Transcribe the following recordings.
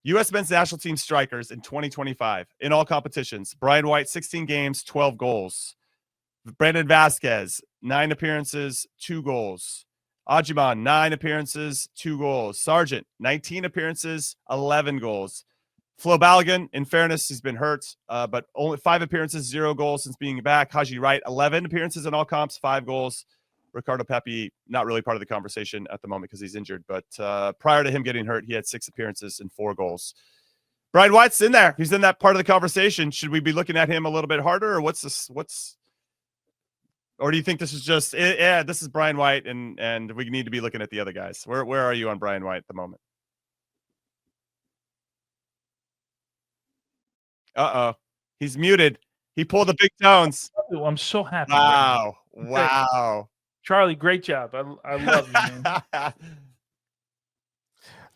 U.S. men's national team strikers in 2025 in all competitions. Brian White, 16 games, 12 goals. Brandon Vasquez, 9 appearances, 2 goals. Ajiman, 9 appearances, 2 goals. Sargent, 19 appearances, 11 goals. Flo Balogun, in fairness, he's been hurt, but only 5 appearances, 0 goals since being back. Haji Wright, 11 appearances in all comps, 5 goals. Ricardo Pepi, not really part of the conversation at the moment because he's injured, but prior to him getting hurt, he had 6 appearances and 4 goals. Brian White's in there. He's in that part of the conversation. Should we be looking at him a little bit harder, or or do you think this is just, this is Brian White, and we need to be looking at the other guys? Where are you on Brian White at the moment? Uh-oh. He's muted. He pulled the big tones. I'm so happy. Wow. Right, wow. Charlie, great job. I love you, man.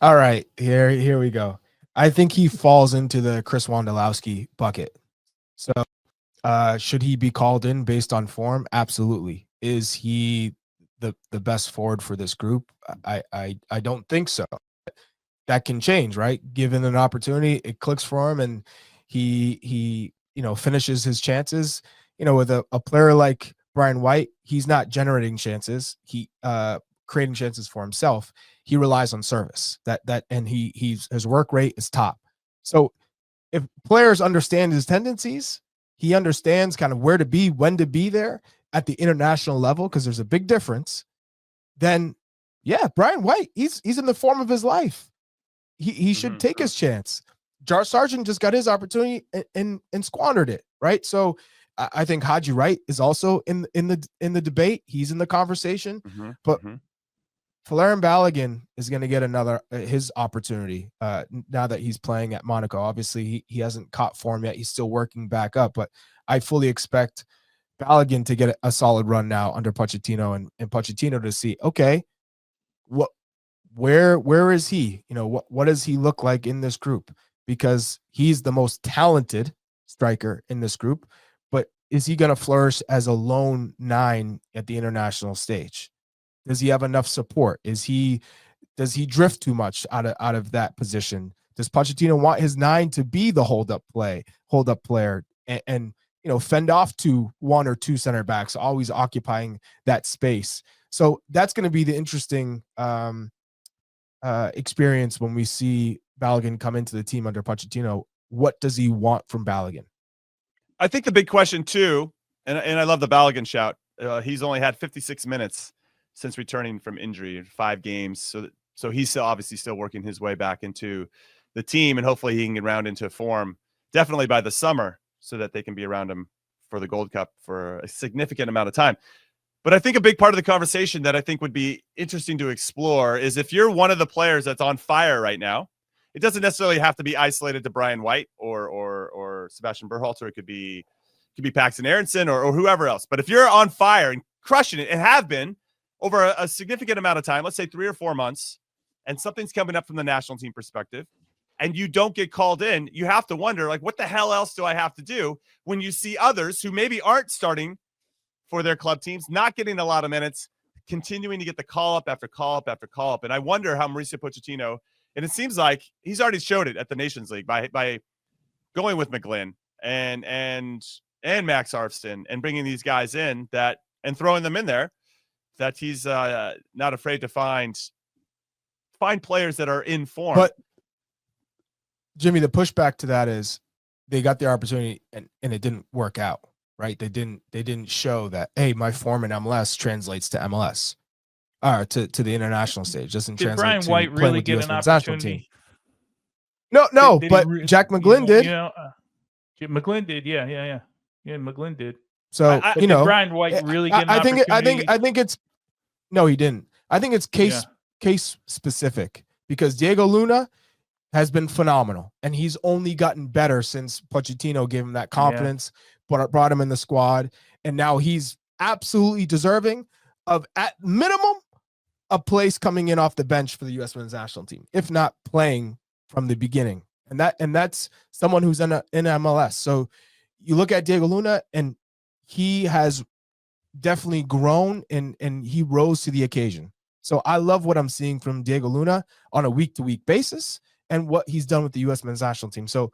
All right, here we go. I think he falls into the Chris Wondolowski bucket. So should he be called in based on form? Absolutely. Is he the best forward for this group? I don't think so. That can change, right? Given an opportunity, it clicks for him, and he finishes his chances. With a player like Brian White, he's not generating chances. He creating chances for himself. He relies on service. And his work rate is top. So if players understand his tendencies, he understands kind of where to be, when to be there at the international level, because there's a big difference. Then, yeah, Brian White, he's in the form of his life. He should take his chance. Jar Sargent just got his opportunity and squandered it, right? So I think Haji Wright is also in the debate. He's in the conversation, but Folarin Balogun is going to get his opportunity now that he's playing at Monaco. Obviously, he hasn't caught form yet. He's still working back up, but I fully expect Balogun to get a solid run now under Pochettino, and Pochettino to see, okay, where is he? What does he look like in this group? Because he's the most talented striker in this group, but is he going to flourish as a lone 9 at the international stage? Does he have enough support? Does he drift too much out of that position? Does Pochettino want his 9 to be the hold up player and fend off to 1 or 2 center backs, always occupying that space? So that's going to be the interesting experience when we see Balogun come into the team under Pochettino. What does he want from Balogun? I think the big question too, and I love the Balogun shout. He's only had 56 minutes since returning from injury, 5 games. So he's obviously still working his way back into the team, and hopefully he can get round into form definitely by the summer so that they can be around him for the Gold Cup for a significant amount of time. But I think a big part of the conversation that I think would be interesting to explore is if you're one of the players that's on fire right now, it doesn't necessarily have to be isolated to Brian White or Sebastian Berhalter. It could be Paxton Aronson or whoever else. But if you're on fire and crushing it and have been over a significant amount of time, let's say 3 or 4 months, and something's coming up from the national team perspective, and you don't get called in, you have to wonder, like, what the hell else do I have to do when you see others who maybe aren't starting for their club teams, not getting a lot of minutes, continuing to get the call up after call up after call up. And I wonder how Mauricio Pochettino, and it seems like he's already showed it at the Nations League by going with McGlynn and Max Arfston and bringing these guys in and throwing them in there, that he's not afraid to find players that are in form. But Jimmy, the pushback to that is they got the opportunity and it didn't work out, right? They didn't show that, hey, my form in MLS translates to MLS or to the international stage. Doesn't Did translate Brian to White really get an opportunity? No, but Jack McGlynn did. McGlynn did, yeah, McGlynn did. So did Brian White really get an opportunity? I think it's no, he didn't. I think it's case specific, because Diego Luna has been phenomenal, and he's only gotten better since Pochettino gave him that confidence, brought him in the squad, and now he's absolutely deserving of, at minimum, a place coming in off the bench for the U.S. men's national team, if not playing from the beginning. And that's someone who's in MLS. So you look at Diego Luna, and he has definitely grown and he rose to the occasion. So I love what I'm seeing from Diego Luna on a week-to-week basis. and what he's done with the U.S. men's national team. So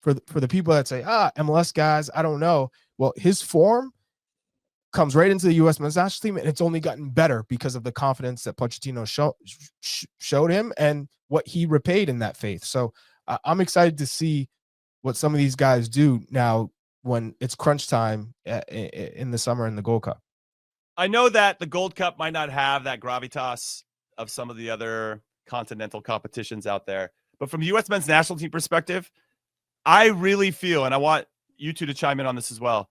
for the people that say, MLS guys, I don't know. Well, his form comes right into the U.S. men's national team, and it's only gotten better because of the confidence that Pochettino showed him and what he repaid in that faith. So I'm excited to see what some of these guys do now when it's crunch time in the summer in the Gold Cup. I know that the Gold Cup might not have that gravitas of some of the other continental competitions out there, but from the U.S. men's national team perspective, I really feel, and I want you two to chime in on this as well,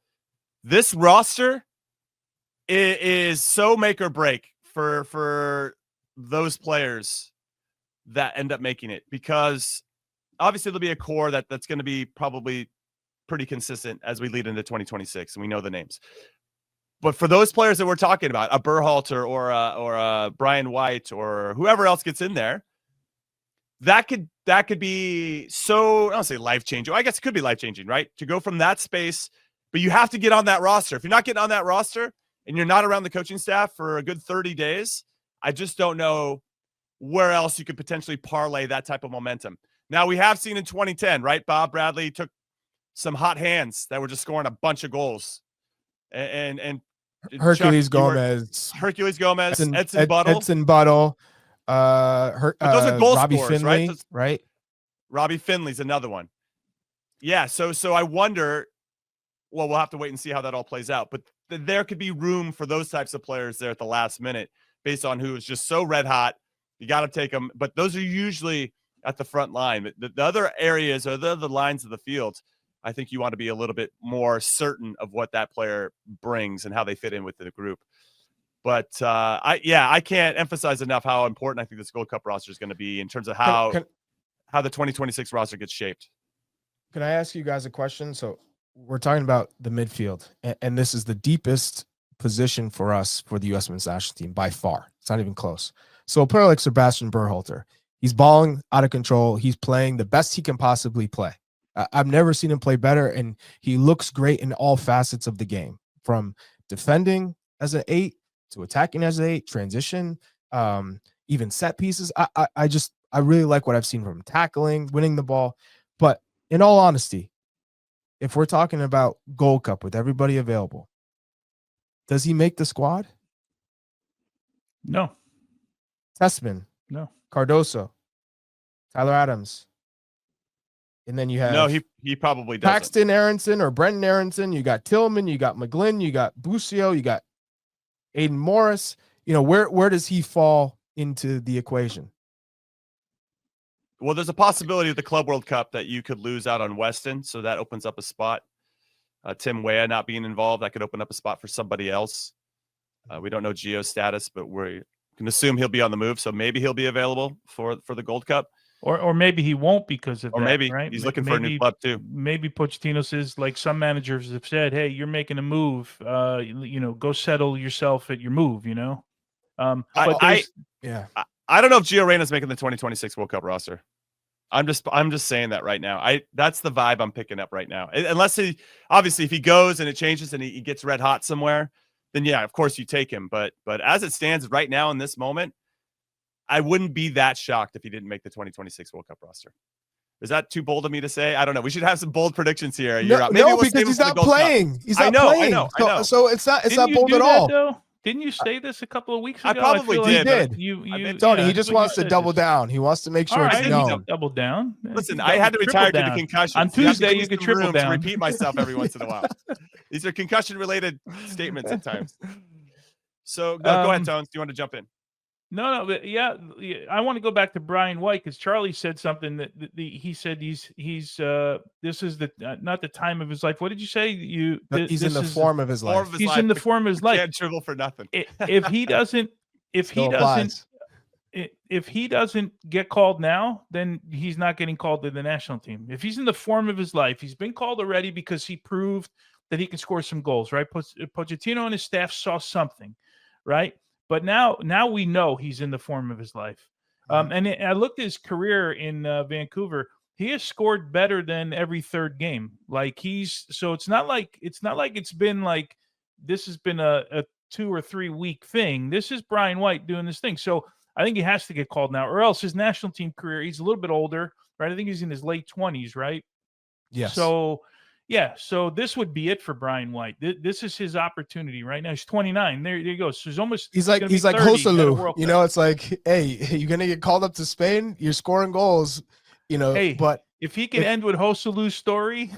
this roster is so make or break for those players that end up making it, because obviously there'll be a core that's going to be probably pretty consistent as we lead into 2026, and we know the names. But for those players that we're talking about, a Berhalter or a Brian White or whoever else gets in there, that could be so, I don't say life-changing. I guess it could be life-changing, right? To go from that space, but you have to get on that roster. If you're not getting on that roster and you're not around the coaching staff for a good 30 days, I just don't know where else you could potentially parlay that type of momentum. Now, we have seen in 2010, right? Bob Bradley took some hot hands that were just scoring a bunch of goals. And Hercules Gomez, Edson Buttle, those are goal Robbie scorers, Finley, right? Robbie Finley's another one. Yeah, so I wonder. Well, we'll have to wait and see how that all plays out. But there could be room for those types of players there at the last minute, based on who is just so red hot. You got to take them, but those are usually at the front line. The other areas or the other lines of the field, I think you want to be a little bit more certain of what that player brings and how they fit in with the group. But I can't emphasize enough how important I think this Gold Cup roster is going to be in terms of how the 2026 roster gets shaped. Can I ask you guys a question? So we're talking about the midfield, and this is the deepest position for us for the U.S. men's national team by far. It's not even close. So a player like Sebastian Berhalter, he's balling out of control. He's playing the best he can possibly play. I've never seen him play better, and he looks great in all facets of the game, from defending as an 8 to attacking as an 8, transition, even set pieces. I really like what I've seen from him, tackling, winning the ball. But in all honesty, if we're talking about Gold Cup with everybody available, does he make the squad? No. Tessman? No. Cardoso? Tyler Adams? And then you have he probably doesn't. Paxton Aronson or Brenton Aronson. You got Tillman. You got McGlynn. You got Busio. You got Aiden Morris. You know, where does he fall into the equation? Well, there's a possibility of the Club World Cup that you could lose out on Weston, so that opens up a spot. Tim Weah not being involved, that could open up a spot for somebody else. We don't know Gio's status, but we can assume he'll be on the move, so maybe he'll be available for the Gold Cup. Or maybe he won't because of that. Or maybe right? He's looking for a new club too. Maybe Pochettino says, like some managers have said, hey, you're making a move. Go settle yourself at your move, I don't know if Gio Reyna's making the 2026 World Cup roster. I'm just saying that right now. That's the vibe I'm picking up right now. Unless if he goes and it changes and he gets red hot somewhere, then yeah, of course you take him. But as it stands right now in this moment, I wouldn't be that shocked if he didn't make the 2026 World Cup roster. Is that too bold of me to say? I don't know. We should have some bold predictions here. No, because he's not playing. He's not playing. I know. So it's not bold at all. Though? Didn't you say this a couple of weeks ago? I probably did. Tony, he just wants to double down. He wants to make sure it's known. Double down. Listen, I had to retire due to concussion. On Tuesday, you could triple down. To repeat myself every once in a while. These are concussion-related statements at times. So go ahead, Tones. Do you want to jump in? No, but yeah, I want to go back to Brian White because Charlie said something that he said he's this is not the time of his life. What did you say? He's in the form of his life. He's in the form of his life. Can't dribble for nothing. If he doesn't get called now, then he's not getting called to the national team. If he's in the form of his life, he's been called already because he proved that he can score some goals. Right? Pochettino and his staff saw something, right? But now we know he's in the form of his life. And I looked at his career in Vancouver. He has scored better than every third game. So it's not like it's been like this has been a 2 or 3 week thing. This is Brian White doing this thing. So I think he has to get called now, or else his national team career, he's a little bit older, right? I think he's in his late 20s, right? Yes. So, yeah, so this would be it for Brian White. This is his opportunity right now. He's 29. There you go. So he's like 30 Joselu. You know, it's like, hey, you're gonna get called up to Spain. You're scoring goals. You know, hey, but if he can end with Joselu's story,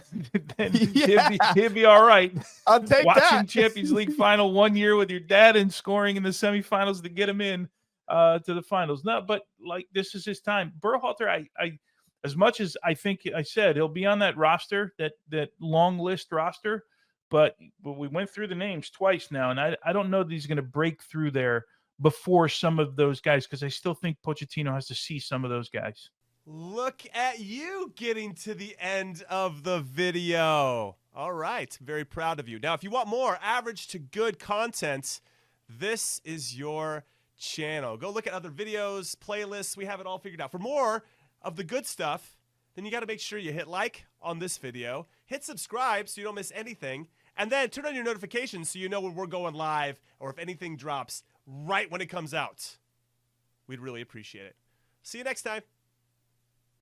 then he'll be all right. I'll take Watching Champions League final 1 year with your dad and scoring in the semifinals to get him in to the finals. No, but like this is his time. Berhalter, I as much as I think I said he'll be on that roster, that long list roster, but we went through the names twice now, and I don't know that he's going to break through there before some of those guys, because I still think Pochettino has to see some of those guys. Look at you getting to the end of the video. All right. Very proud of you. Now, if you want more average to good content, this is your channel. Go look at other videos, playlists. We have it all figured out. For more of the good stuff, then you got to make sure you hit like on this video, hit subscribe so you don't miss anything, and then turn on your notifications so you know when we're going live or if anything drops right when it comes out. We'd really appreciate it. See you next time.